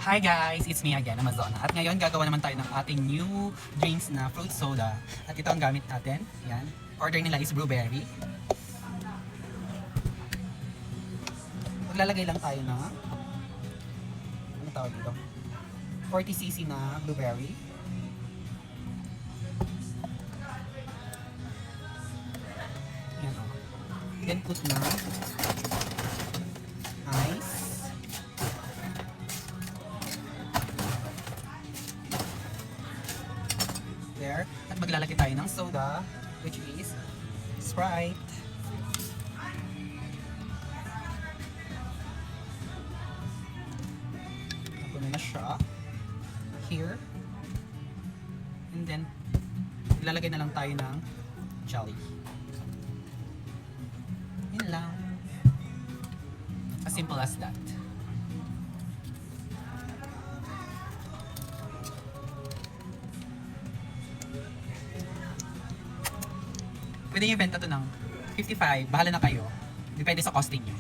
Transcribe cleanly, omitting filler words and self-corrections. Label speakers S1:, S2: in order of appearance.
S1: Hi guys! It's me again, Amazona. At ngayon gagawa naman tayo ng ating new drinks na fruit soda. At ito ang gamit natin. Yan. Order nila is blueberry. Maglalagay lang tayo ng ano tawag dito? 40cc na blueberry. Yan o. Then put na ice. There. At maglalagay tayo ng soda, which is Sprite. Tapos na siya. Here. And then, maglalagay na lang tayo ng jelly. Yun lang. As simple as that. Pwede nyo ibenta to ng 55. Bahala na kayo. Depende sa costing nyo.